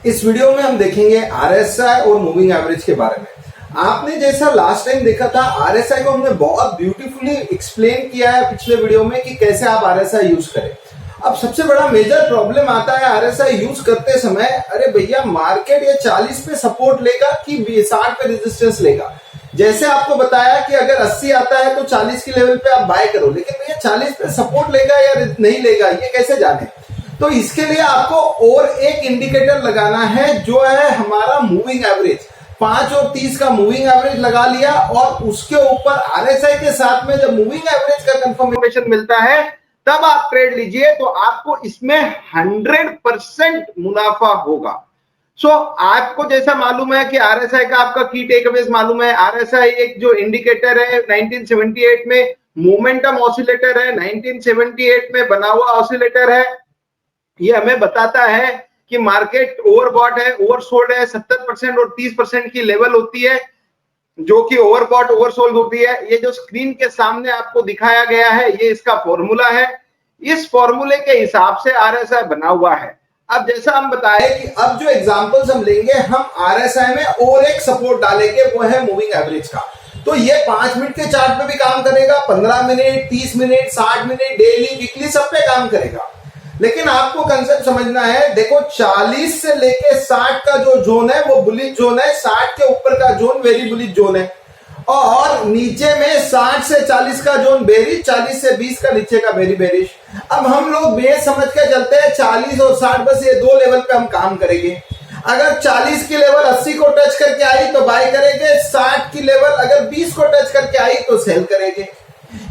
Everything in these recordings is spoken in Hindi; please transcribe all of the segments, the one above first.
इस वीडियो में हम देखेंगे आरएसआई और मूविंग एवरेज के बारे में। आपने जैसा लास्ट टाइम देखा था, आरएसआई को हमने बहुत ब्यूटीफुली एक्सप्लेन किया है पिछले वीडियो में कि कैसे आप आरएसआई यूज करें। अब सबसे बड़ा मेजर प्रॉब्लम आता है आरएसआई यूज करते समय, अरे भैया मार्केट ये 40 पे सपोर्ट लेगा कि 60 पे रेजिस्टेंस लेगा। जैसे आपको बताया कि अगर 80 आता है तो 40 के लेवल पे आप बाय करो, लेकिन भैया 40 पे सपोर्ट लेगा या नहीं लेगा ये कैसे जाने। तो इसके लिए आपको और एक इंडिकेटर लगाना है जो है हमारा मूविंग एवरेज। 5 और 30 का मूविंग एवरेज लगा लिया और उसके ऊपर आरएसआई के साथ में जब मूविंग एवरेज का कंफर्मेशन मिलता है तब आप ट्रेड लीजिए, तो आपको इसमें 100% मुनाफा होगा। आपको जैसा मालूम है कि आरएसआई का आपका की टेकअवेज मालूम है। आरएसआई एक जो इंडिकेटर है 1978 में मोमेंटम ऑसिलेटर है, 1978 में बना हुआ ऑसिलेटर है। ये हमें बताता है कि मार्केट ओवरबॉट है, ओवरसोल्ड है। 70% और 30% की लेवल होती है जो कि ओवरबॉट ओवरसोल्ड होती है। ये जो स्क्रीन के सामने आपको दिखाया गया है ये इसका फॉर्मूला है। इस फॉर्मूले के हिसाब से आरएसआई बना हुआ है। अब जैसा हम बताए कि अब जो एग्जांपल्स हम लेंगे, हम आरएसआई में और एक सपोर्ट डालेंगे, वो है मूविंग एवरेज का। तो ये 5 मिनट के चार्ट पे भी काम करेगा, 15 minute, 30 minute, 60 minute, daily, weekly, सब पे काम करेगा। लेकिन आपको कंसेप्ट समझना है। देखो 40 से लेके 60 का जो जोन है वो बुलिश जोन है, 60 के ऊपर का जोन वेरी बुलिश जोन है, और नीचे में 60 से 40 का जोन बेरिश, 40 से 20 का नीचे का वेरी बेरिश। अब हम लोग बेस समझ के चलते हैं 40 और 60, बस ये दो लेवल पे हम काम करेंगे। अगर 40 की लेवल 80 को टच करके आई तो बाय करेंगे, 60 की लेवल अगर 20 को टच करके आई तो सेल करेंगे।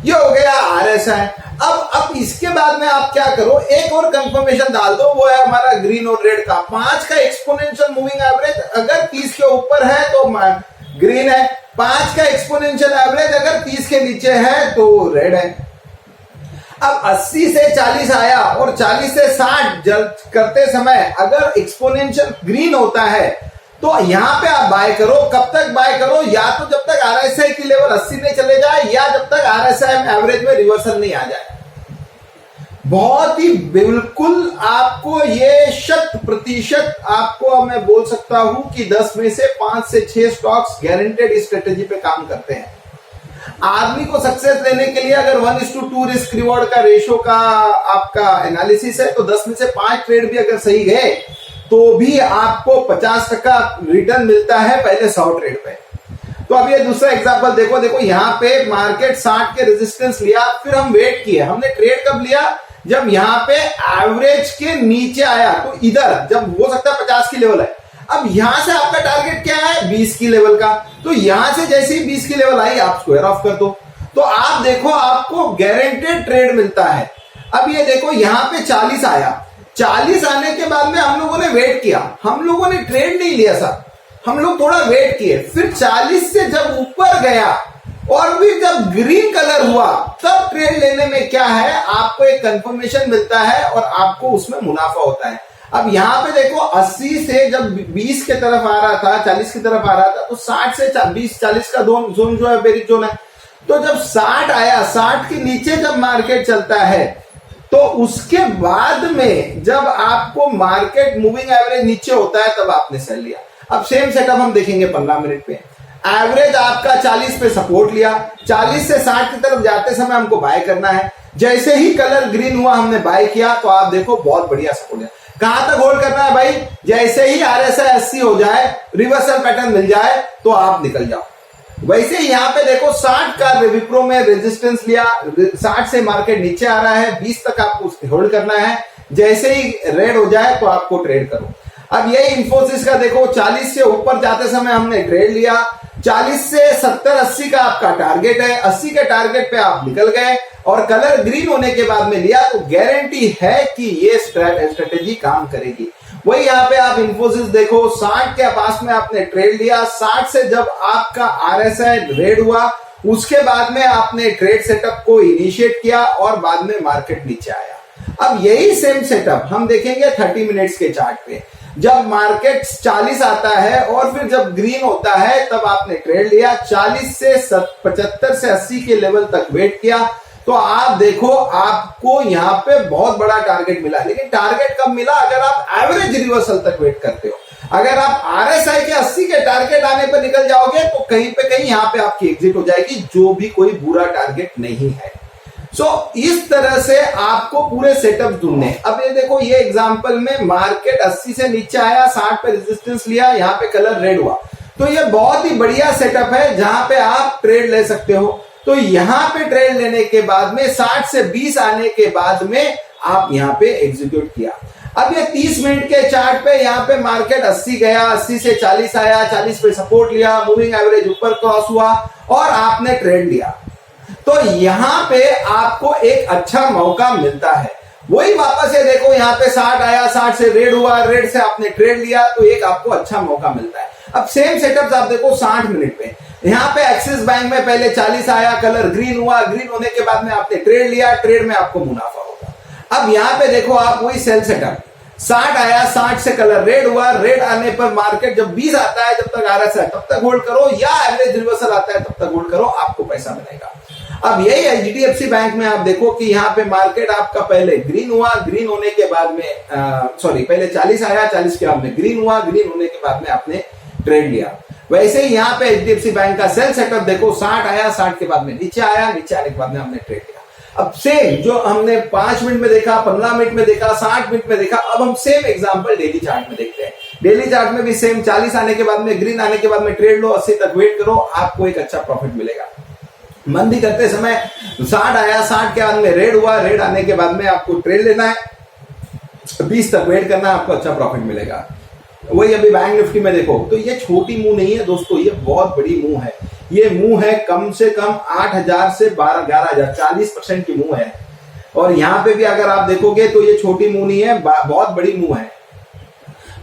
ये हो गया आरएसआई। अब इसके बाद में आप क्या करो, एक और कंफर्मेशन डाल दो, वो है हमारा ग्रीन और रेड का। 5 का एक्सपोनेंशियल मूविंग एवरेज अगर 30 के ऊपर है तो ग्रीन है, 5 का एक्सपोनेंशियल एवरेज अगर 30 के नीचे है तो रेड है। अब 80 से 40 आया और 40 से 60 करते समय अगर एक्सपोनेंशियल ग्रीन होता है तो यहां पे आप बाय करो। कब तक बाय करो, या तो जब तक आरएसआई की लेवल 80 नहीं चले जाए, या जब तक आरएसआई एवरेज में रिवर्सल नहीं आ जाए। बहुत ही बिल्कुल आपको ये 100% आपको मैं बोल सकता हूं कि 10 में से 5 से 6 स्टॉक्स गारंटेड स्ट्रेटेजी पे काम करते हैं। आदमी को सक्सेस लेने के लिए अगर 1:2 रिस्क रिवॉर्ड का रेशो का आपका एनालिसिस है तो 10 में से 5 ट्रेड भी अगर सही गए तो भी आपको 50% रिटर्न मिलता है पहले 100 ट्रेड पे। तो अब ये दूसरा एग्जांपल देखो यहाँ पे मार्केट 60 के रेजिस्टेंस लिया, फिर हम वेट किए। हमने ट्रेड कब लिया, जब यहाँ पे एवरेज के नीचे आया। तो इधर जब हो सकता है 50 की लेवल है, अब यहां से आपका टारगेट क्या है 20 की लेवल का। तो यहां से जैसे ही 20 की लेवल आई आप स्क्वायर ऑफ कर दो, तो आप देखो आपको गारंटेड ट्रेड मिलता है। अब ये देखो यहाँ पे 40 आया, 40 आने के बाद में हम लोगों ने वेट किया, हम लोगों ने ट्रेड नहीं लिया सर, हम लोग थोड़ा वेट किए। फिर 40 से जब ऊपर गया और भी जब ग्रीन कलर हुआ तब ट्रेड लेने में क्या है, आपको एक कंफर्मेशन मिलता है और आपको उसमें मुनाफा होता है। अब यहाँ पे देखो 80 से जब 20 के तरफ आ रहा था, 40 की तरफ आ रहा था, तो 60 से 20-40 का जोन जो है बेरिश जोन है। तो जब 60 आया, 60 के नीचे जब मार्केट चलता है तो उसके बाद में जब आपको मार्केट मूविंग एवरेज नीचे होता है तब आपने सेल लिया। अब सेम सेटअप हम देखेंगे 15 मिनट पे। एवरेज आपका 40 पे सपोर्ट लिया, 40 से 60 की तरफ जाते समय हमको बाय करना है। जैसे ही कलर ग्रीन हुआ हमने बाय किया, तो आप देखो बहुत बढ़िया सपोर्ट है। कहां तक होल्ड करना है भाई, जैसे ही आरएसआई 80 हो जाए, रिवर्सल पैटर्न मिल जाए तो आप निकल जाओ। वैसे यहाँ पे देखो 60 का विप्रो में रेजिस्टेंस लिया, 60 से मार्केट नीचे आ रहा है, 20 तक आपको होल्ड करना है। जैसे ही रेड हो जाए तो आपको ट्रेड करो। अब यही इंफोसिस का देखो 40 से ऊपर जाते समय हमने ट्रेड लिया, 40 से 70-80 का आपका टारगेट है, 80 के टारगेट पे आप निकल गए और कलर ग्रीन होने के बाद में लिया, तो गारंटी है कि ये स्ट्रेटेजी काम करेगी। वही यहाँ पे आप इंफोसिस देखो 60 के पास में आपने ट्रेड लिया, 60 से जब आपका आरएसआई रेड हुआ उसके बाद में आपने ट्रेड सेटअप को इनिशिएट किया और बाद में मार्केट नीचे आया। अब यही सेम सेटअप हम देखेंगे 30 मिनट्स के चार्ट पे। जब मार्केट 40 आता है और फिर जब ग्रीन होता है तब आपने ट्रेड लिया, 40 से 75 से 80 के लेवल तक वेट किया, तो आप देखो आपको यहाँ पे बहुत बड़ा टारगेट मिला। लेकिन टारगेट कब मिला, अगर आप एवरेज रिवर्सल तक वेट करते हो। अगर आप आरएसआई के 80 के टारगेट आने पर निकल जाओगे तो कहीं पे कहीं यहां पे आपकी एग्जिट हो जाएगी, जो भी कोई बुरा टारगेट नहीं है। इस तरह से आपको पूरे सेटअप ढूंढने। अब ये देखो, ये एग्जांपल में मार्केट 80 से नीचे आया, 60 पे रेजिस्टेंस लिया, यहाँ पे कलर रेड हुआ, तो ये बहुत ही बढ़िया सेटअप है जहां पे आप ट्रेड ले सकते हो। तो यहां पे ट्रेड लेने के बाद में 60 से 20 आने के बाद में आप यहां पे एग्जीक्यूट किया। अब ये 30 मिनट के चार्ट पे यहाँ पे मार्केट 80 गया, 80 से 40 आया, 40 पे सपोर्ट लिया, मूविंग एवरेज ऊपर क्रॉस हुआ और आपने ट्रेड लिया। तो यहां पे आपको एक अच्छा मौका मिलता है। वही वापस ये देखो, यहाँ पे 60 आया, 60 से रेड हुआ, रेड से आपने ट्रेड लिया, तो एक आपको अच्छा मौका मिलता है। अब सेम सेटअप आप देखो 60 मिनट पे, यहाँ पे एक्सिस बैंक में पहले 40 आया, कलर ग्रीन हुआ, ग्रीन होने के बाद में आपने ट्रेड लिया, ट्रेड में आपको मुनाफा होगा। अब यहाँ पे देखो आप वही सेल सेटअप, 60 आया, 60 से कलर रेड हुआ, रेड आने पर मार्केट जब 20 आता है, जब तक आ रहा है तब तक होल्ड करो, या एवरेज रिवर्सल आता है तब तक होल्ड करो, आपको पैसा मिलेगा। अब यही एचडीएफसी बैंक में आप देखो कि यहाँ पे मार्केट आपका पहले ग्रीन हुआ, ग्रीन होने के बाद में पहले 40 आया, 40 के बाद में ग्रीन हुआ, ग्रीन होने के बाद में आपने ट्रेड लिया। वैसे ही यहाँ पे एचडीएफसी बैंक का सेल सेटअप देखो, 60 आया, 60 के बाद में नीचे आया, नीचे आने के बाद में हमने ट्रेड लिया। अब सेम जो हमने 5 मिनट में देखा, 15 मिनट में देखा, 60 मिनट में देखा, अब हम सेम एग्जांपल डेली चार्ट में देखते हैं। डेली चार्ट में भी सेम 40 आने के बाद में ग्रीन आने के बाद में ट्रेड लो, 80 तक वेट करो, आपको एक अच्छा प्रॉफिट मिलेगा। मंदी करते समय 60 आया, 60 के बाद में रेड हुआ, रेड आने के बाद में आपको ट्रेड लेना है, 20 तक वेट करना है, आपको अच्छा प्रॉफिट मिलेगा। वही अभी बैंक निफ्टी में देखो, तो ये छोटी मुंह नहीं है दोस्तों, ये बहुत बड़ी मुंह है। ये मुंह है कम से कम 8,000 से 11,000, 40% की मुंह है। और यहां पे भी अगर आप देखोगे तो ये छोटी मुंह नहीं है, बहुत बड़ी मुंह है।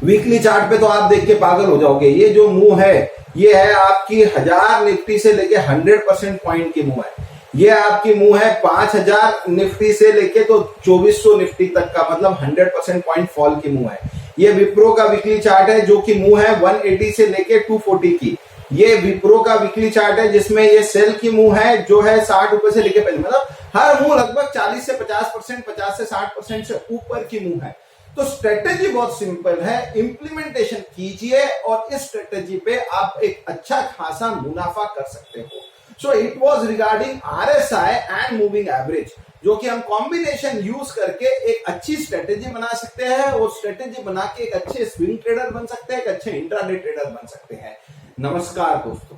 वीकली चार्ट पे तो आप देख के पागल हो जाओगे। ये जो मुंह है, ये है आपकी 1000 निफ्टी से लेके 100% पॉइंट की मुंह है। ये आपकी मुंह है 5000 निफ्टी से लेके तो 2400 निफ्टी तक का, मतलब 100% पॉइंट फॉल की मुंह है। ये विप्रो का वीकली चार्ट है, जो कि मुंह है 180 से लेके 240 की। ये विप्रो का वीकली चार्ट है, जिसमें ये सेल की मुंह है, जो है 60 रुपए से लेके, मतलब हर मुंह लगभग 40 से 50%, 50 से 60% से ऊपर की मुंह है। तो स्ट्रेटेजी बहुत सिंपल है, इंप्लीमेंटेशन कीजिए और इस स्ट्रेटेजी पे आप एक अच्छा खासा मुनाफा कर सकते हो। So it was regarding RSI and moving average, जो कि हम कॉम्बिनेशन यूज करके एक अच्छी स्ट्रेटेजी बना सकते हैं और स्ट्रेटेजी बना के एक अच्छे स्विंग ट्रेडर बन सकते हैं, एक अच्छे इंट्राडे ट्रेडर बन सकते हैं। नमस्कार दोस्तों।